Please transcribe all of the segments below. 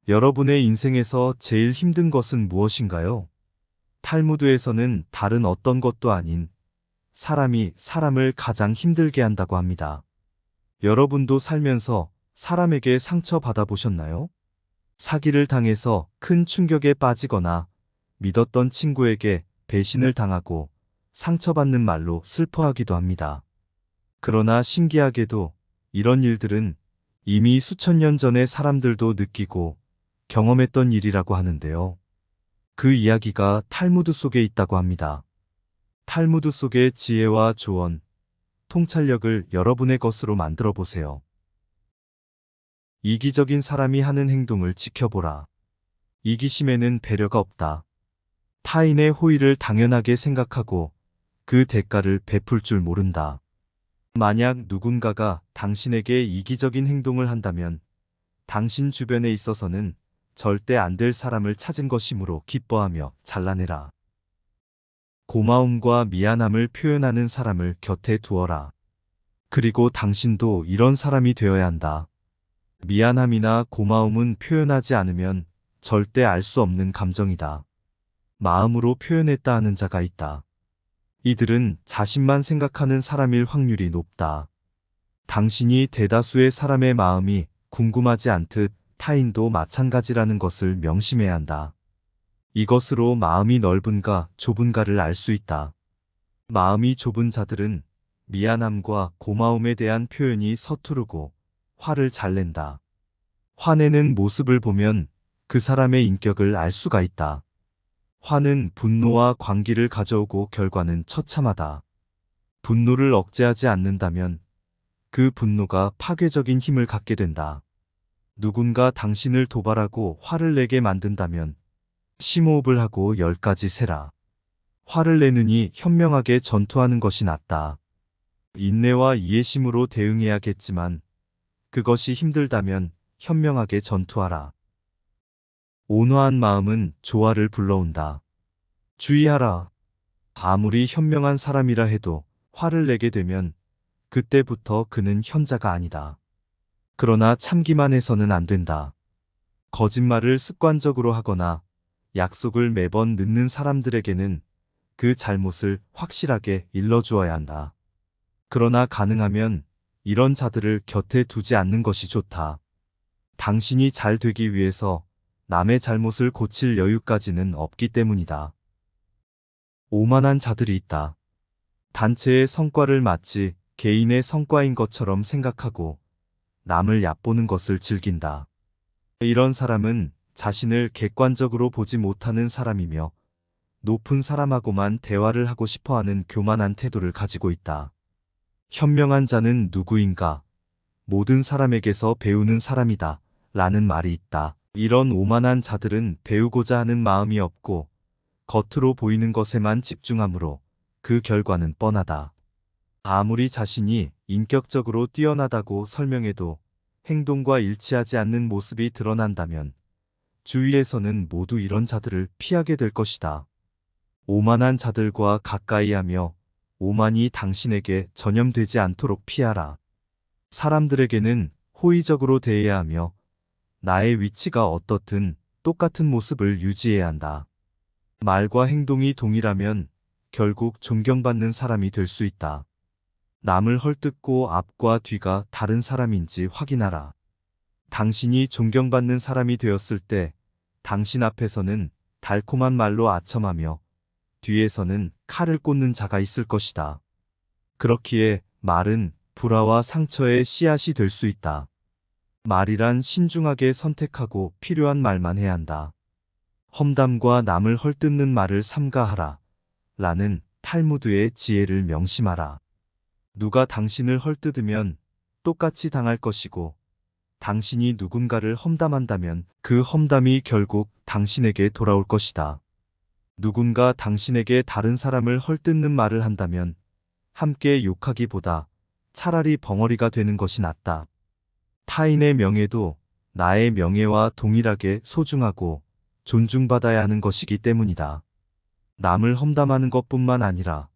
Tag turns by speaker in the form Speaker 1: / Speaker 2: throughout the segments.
Speaker 1: 여러분의 인생에서 제일 힘든 것은 무엇인가요? 탈무드에서는 다른 어떤 것도 아닌 사람이 사람을 가장 힘들게 한다고 합니다. 여러분도 살면서 사람에게 상처받아 보셨나요? 사기를 당해서 큰 충격에 빠지거나 믿었던 친구에게 배신을 당하고 상처받는 말로 슬퍼하기도 합니다. 그러나 신기하게도 이런 일들은 이미 수천 년 전의 사람들도 느끼고 경험했던 일이라고 하는데요. 그 이야기가 탈무드 속에 있다고 합니다. 탈무드 속의 지혜와 조언, 통찰력을 여러분의 것으로 만들어 보세요. 이기적인 사람이 하는 행동을 지켜보라. 이기심에는 배려가 없다. 타인의 호의를 당연하게 생각하고 그 대가를 베풀 줄 모른다. 만약 누군가가 당신에게 이기적인 행동을 한다면 당신 주변에 있어서는 절대 안 될 사람을 찾은 것이므로 기뻐하며 잘라내라. 고마움과 미안함을 표현하는 사람을 곁에 두어라. 그리고 당신도 이런 사람이 되어야 한다. 미안함이나 고마움은 표현하지 않으면 절대 알 수 없는 감정이다. 마음으로 표현했다 하는 자가 있다. 이들은 자신만 생각하는 사람일 확률이 높다. 당신이 대다수의 사람의 마음이 궁금하지 않듯 타인도 마찬가지라는 것을 명심해야 한다. 이것으로 마음이 넓은가 좁은가를 알 수 있다. 마음이 좁은 자들은 미안함과 고마움에 대한 표현이 서투르고 화를 잘 낸다. 화내는 모습을 보면 그 사람의 인격을 알 수가 있다. 화는 분노와 광기를 가져오고 결과는 처참하다. 분노를 억제하지 않는다면 그 분노가 파괴적인 힘을 갖게 된다. 누군가 당신을 도발하고 화를 내게 만든다면 심호흡을 하고 10가지 세라. 화를 내느니 현명하게 전투하는 것이 낫다. 인내와 이해심으로 대응해야겠지만 그것이 힘들다면 현명하게 전투하라. 온화한 마음은 조화를 불러온다. 주의하라. 아무리 현명한 사람이라 해도 화를 내게 되면 그때부터 그는 현자가 아니다. 그러나 참기만 해서는 안 된다. 거짓말을 습관적으로 하거나 약속을 매번 늦는 사람들에게는 그 잘못을 확실하게 일러주어야 한다. 그러나 가능하면 이런 자들을 곁에 두지 않는 것이 좋다. 당신이 잘 되기 위해서 남의 잘못을 고칠 여유까지는 없기 때문이다. 오만한 자들이 있다. 단체의 성과를 마치 개인의 성과인 것처럼 생각하고 남을 얕보는 것을 즐긴다. 이런 사람은 자신을 객관적으로 보지 못하는 사람이며 높은 사람하고만 대화를 하고 싶어하는 교만한 태도를 가지고 있다. 현명한 자는 누구인가? 모든 사람에게서 배우는 사람이다. 라는 말이 있다. 이런 오만한 자들은 배우고자 하는 마음이 없고 겉으로 보이는 것에만 집중하므로 그 결과는 뻔하다. 아무리 자신이 인격적으로 뛰어나다고 설명해도 행동과 일치하지 않는 모습이 드러난다면 주위에서는 모두 이런 자들을 피하게 될 것이다. 오만한 자들과 가까이 하며 오만이 당신에게 전염되지 않도록 피하라. 사람들에게는 호의적으로 대해야 하며 나의 위치가 어떻든 똑같은 모습을 유지해야 한다. 말과 행동이 동일하면 결국 존경받는 사람이 될 수 있다. 남을 헐뜯고 앞과 뒤가 다른 사람인지 확인하라. 당신이 존경받는 사람이 되었을 때 당신 앞에서는 달콤한 말로 아첨하며 뒤에서는 칼을 꽂는 자가 있을 것이다. 그렇기에 말은 불화와 상처의 씨앗이 될 수 있다. 말이란 신중하게 선택하고 필요한 말만 해야 한다. 험담과 남을 헐뜯는 말을 삼가하라. 라는 탈무드의 지혜를 명심하라. 누가 당신을 헐뜯으면 똑같이 당할 것이고 당신이 누군가를 험담한다면 그 험담이 결국 당신에게 돌아올 것이다. 누군가 당신에게 다른 사람을 헐뜯는 말을 한다면 함께 욕하기보다 차라리 벙어리가 되는 것이 낫다. 타인의 명예도 나의 명예와 동일하게 소중하고 존중받아야 하는 것이기 때문이다. 남을 험담하는 것뿐만 아니라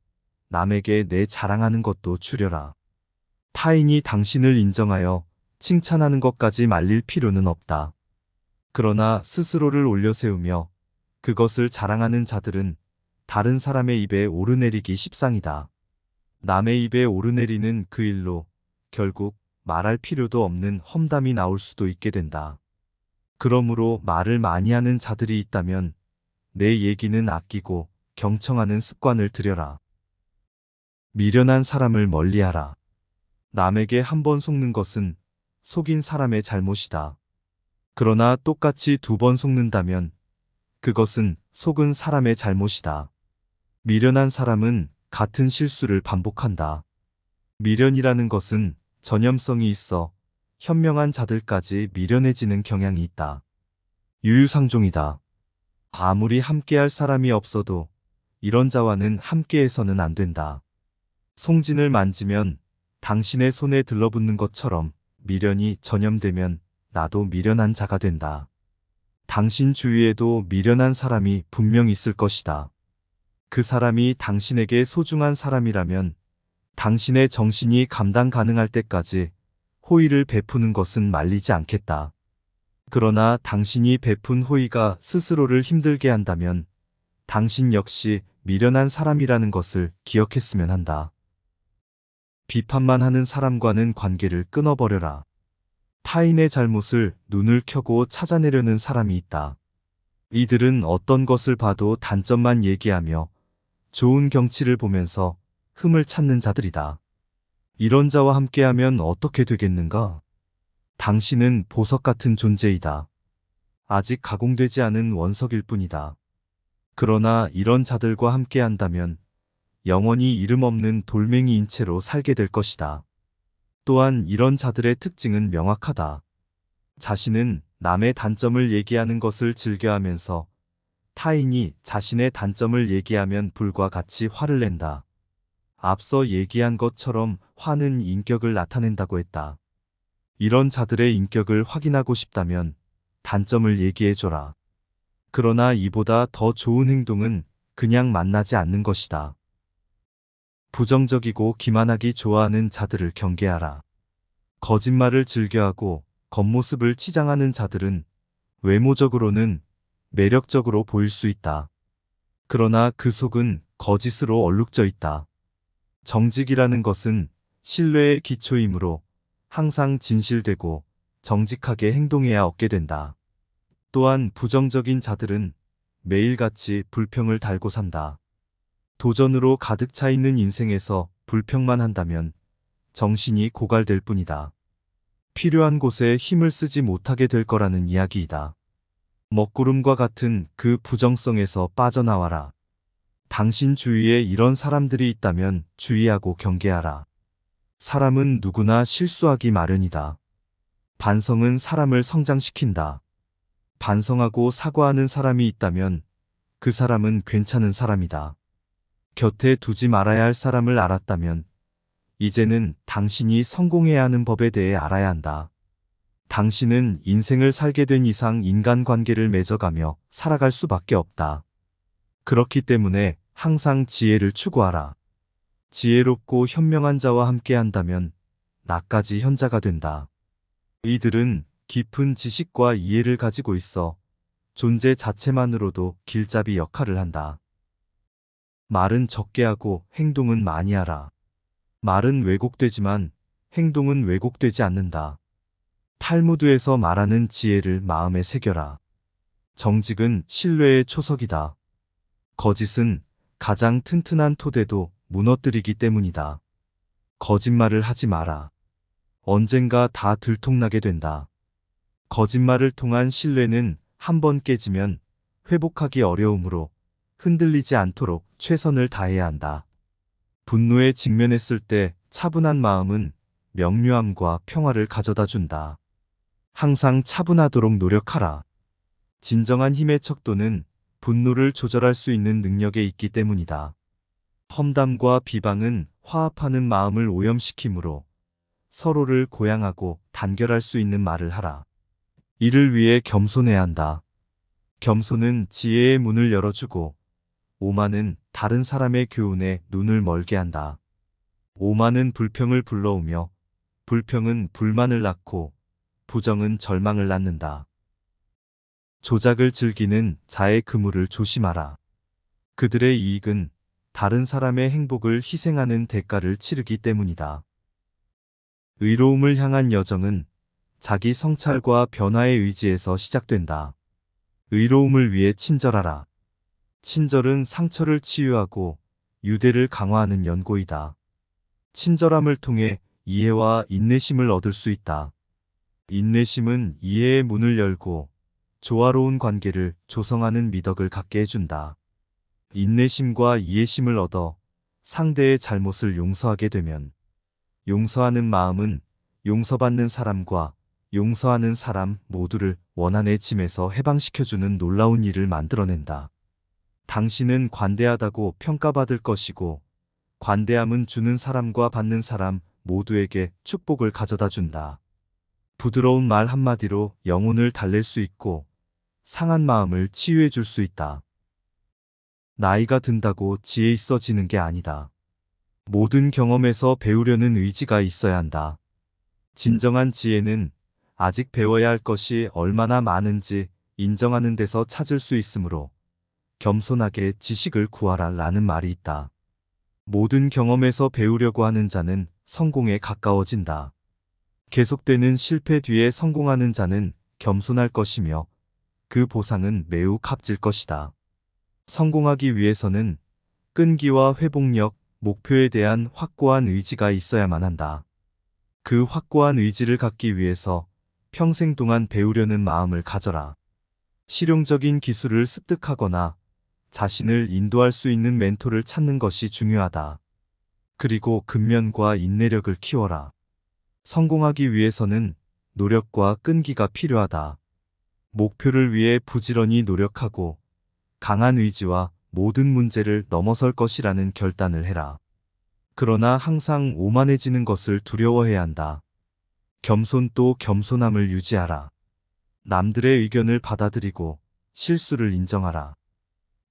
Speaker 1: 남에게 내 자랑하는 것도 줄여라. 타인이 당신을 인정하여 칭찬하는 것까지 말릴 필요는 없다. 그러나 스스로를 올려세우며 그것을 자랑하는 자들은 다른 사람의 입에 오르내리기 십상이다. 남의 입에 오르내리는 그 일로 결국 말할 필요도 없는 험담이 나올 수도 있게 된다. 그러므로 말을 많이 하는 자들이 있다면 내 얘기는 아끼고 경청하는 습관을 들여라. 미련한 사람을 멀리하라. 남에게 한 번 속는 것은 속인 사람의 잘못이다. 그러나 똑같이 두 번 속는다면 그것은 속은 사람의 잘못이다. 미련한 사람은 같은 실수를 반복한다. 미련이라는 것은 전염성이 있어 현명한 자들까지 미련해지는 경향이 있다. 유유상종이다. 아무리 함께할 사람이 없어도 이런 자와는 함께해서는 안 된다. 송진을 만지면 당신의 손에 들러붙는 것처럼 미련이 전염되면 나도 미련한 자가 된다. 당신 주위에도 미련한 사람이 분명 있을 것이다. 그 사람이 당신에게 소중한 사람이라면 당신의 정신이 감당 가능할 때까지 호의를 베푸는 것은 말리지 않겠다. 그러나 당신이 베푼 호의가 스스로를 힘들게 한다면 당신 역시 미련한 사람이라는 것을 기억했으면 한다. 비판만 하는 사람과는 관계를 끊어버려라. 타인의 잘못을 눈을 켜고 찾아내려는 사람이 있다. 이들은 어떤 것을 봐도 단점만 얘기하며 좋은 경치를 보면서 흠을 찾는 자들이다. 이런 자와 함께하면 어떻게 되겠는가? 당신은 보석 같은 존재이다. 아직 가공되지 않은 원석일 뿐이다. 그러나 이런 자들과 함께한다면 영원히 이름 없는 돌멩이인 채로 살게 될 것이다. 또한 이런 자들의 특징은 명확하다. 자신은 남의 단점을 얘기하는 것을 즐겨하면서 타인이 자신의 단점을 얘기하면 불과 같이 화를 낸다. 앞서 얘기한 것처럼 화는 인격을 나타낸다고 했다. 이런 자들의 인격을 확인하고 싶다면 단점을 얘기해줘라. 그러나 이보다 더 좋은 행동은 그냥 만나지 않는 것이다. 부정적이고 기만하기 좋아하는 자들을 경계하라. 거짓말을 즐겨하고 겉모습을 치장하는 자들은 외모적으로는 매력적으로 보일 수 있다. 그러나 그 속은 거짓으로 얼룩져 있다. 정직이라는 것은 신뢰의 기초이므로 항상 진실되고 정직하게 행동해야 얻게 된다. 또한 부정적인 자들은 매일같이 불평을 달고 산다. 도전으로 가득 차 있는 인생에서 불평만 한다면 정신이 고갈될 뿐이다. 필요한 곳에 힘을 쓰지 못하게 될 거라는 이야기이다. 먹구름과 같은 그 부정성에서 빠져나와라. 당신 주위에 이런 사람들이 있다면 주의하고 경계하라. 사람은 누구나 실수하기 마련이다. 반성은 사람을 성장시킨다. 반성하고 사과하는 사람이 있다면 그 사람은 괜찮은 사람이다. 곁에 두지 말아야 할 사람을 알았다면 이제는 당신이 성공해야 하는 법에 대해 알아야 한다. 당신은 인생을 살게 된 이상 인간관계를 맺어가며 살아갈 수밖에 없다. 그렇기 때문에 항상 지혜를 추구하라. 지혜롭고 현명한 자와 함께한다면 나까지 현자가 된다. 이들은 깊은 지식과 이해를 가지고 있어 존재 자체만으로도 길잡이 역할을 한다. 말은 적게 하고 행동은 많이 하라. 말은 왜곡되지만 행동은 왜곡되지 않는다. 탈무드에서 말하는 지혜를 마음에 새겨라. 정직은 신뢰의 초석이다. 거짓은 가장 튼튼한 토대도 무너뜨리기 때문이다. 거짓말을 하지 마라. 언젠가 다 들통나게 된다. 거짓말을 통한 신뢰는 한 번 깨지면 회복하기 어려우므로 흔들리지 않도록 최선을 다해야 한다. 분노에 직면했을 때 차분한 마음은 명료함과 평화를 가져다 준다. 항상 차분하도록 노력하라. 진정한 힘의 척도는 분노를 조절할 수 있는 능력에 있기 때문이다. 험담과 비방은 화합하는 마음을 오염시키므로 서로를 고양하고 단결할 수 있는 말을 하라. 이를 위해 겸손해야 한다. 겸손은 지혜의 문을 열어주고 오만은 다른 사람의 교훈에 눈을 멀게 한다. 오만은 불평을 불러오며 불평은 불만을 낳고 부정은 절망을 낳는다. 조작을 즐기는 자의 그물을 조심하라. 그들의 이익은 다른 사람의 행복을 희생하는 대가를 치르기 때문이다. 의로움을 향한 여정은 자기 성찰과 변화의 의지에서 시작된다. 의로움을 위해 친절하라. 친절은 상처를 치유하고 유대를 강화하는 연고이다. 친절함을 통해 이해와 인내심을 얻을 수 있다. 인내심은 이해의 문을 열고 조화로운 관계를 조성하는 미덕을 갖게 해준다. 인내심과 이해심을 얻어 상대의 잘못을 용서하게 되면 용서하는 마음은 용서받는 사람과 용서하는 사람 모두를 원한의 짐에서 해방시켜주는 놀라운 일을 만들어낸다. 당신은 관대하다고 평가받을 것이고 관대함은 주는 사람과 받는 사람 모두에게 축복을 가져다 준다. 부드러운 말 한마디로 영혼을 달랠 수 있고 상한 마음을 치유해 줄 수 있다. 나이가 든다고 지혜 있어지는 게 아니다. 모든 경험에서 배우려는 의지가 있어야 한다. 진정한 지혜는 아직 배워야 할 것이 얼마나 많은지 인정하는 데서 찾을 수 있으므로 겸손하게 지식을 구하라 라는 말이 있다. 모든 경험에서 배우려고 하는 자는 성공에 가까워진다. 계속되는 실패 뒤에 성공하는 자는 겸손할 것이며 그 보상은 매우 값질 것이다. 성공하기 위해서는 끈기와 회복력, 목표에 대한 확고한 의지가 있어야만 한다. 그 확고한 의지를 갖기 위해서 평생 동안 배우려는 마음을 가져라. 실용적인 기술을 습득하거나 자신을 인도할 수 있는 멘토를 찾는 것이 중요하다. 그리고 근면과 인내력을 키워라. 성공하기 위해서는 노력과 끈기가 필요하다. 목표를 위해 부지런히 노력하고 강한 의지와 모든 문제를 넘어설 것이라는 결단을 해라. 그러나 항상 오만해지는 것을 두려워해야 한다. 겸손 또 겸손함을 유지하라. 남들의 의견을 받아들이고 실수를 인정하라.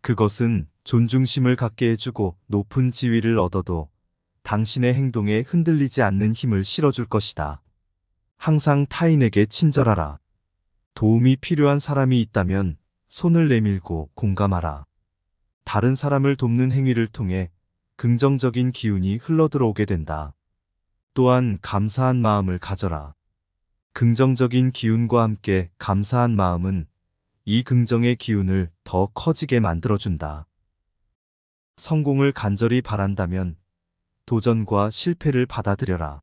Speaker 1: 그것은 존중심을 갖게 해주고 높은 지위를 얻어도 당신의 행동에 흔들리지 않는 힘을 실어줄 것이다. 항상 타인에게 친절하라. 도움이 필요한 사람이 있다면 손을 내밀고 공감하라. 다른 사람을 돕는 행위를 통해 긍정적인 기운이 흘러들어오게 된다. 또한 감사한 마음을 가져라. 긍정적인 기운과 함께 감사한 마음은 이 긍정의 기운을 더 커지게 만들어준다. 성공을 간절히 바란다면 도전과 실패를 받아들여라.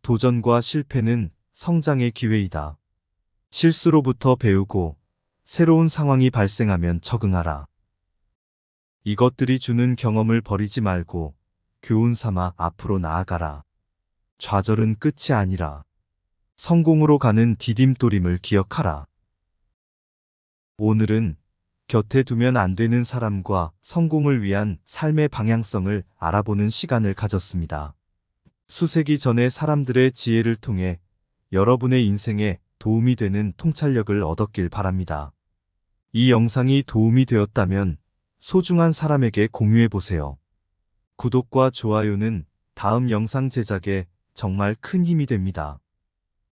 Speaker 1: 도전과 실패는 성장의 기회이다. 실수로부터 배우고 새로운 상황이 발생하면 적응하라. 이것들이 주는 경험을 버리지 말고 교훈 삼아 앞으로 나아가라. 좌절은 끝이 아니라 성공으로 가는 디딤돌임을 기억하라. 오늘은 곁에 두면 안 되는 사람과 성공을 위한 삶의 방향성을 알아보는 시간을 가졌습니다. 수세기 전의 사람들의 지혜를 통해 여러분의 인생에 도움이 되는 통찰력을 얻었길 바랍니다. 이 영상이 도움이 되었다면 소중한 사람에게 공유해보세요. 구독과 좋아요는 다음 영상 제작에 정말 큰 힘이 됩니다.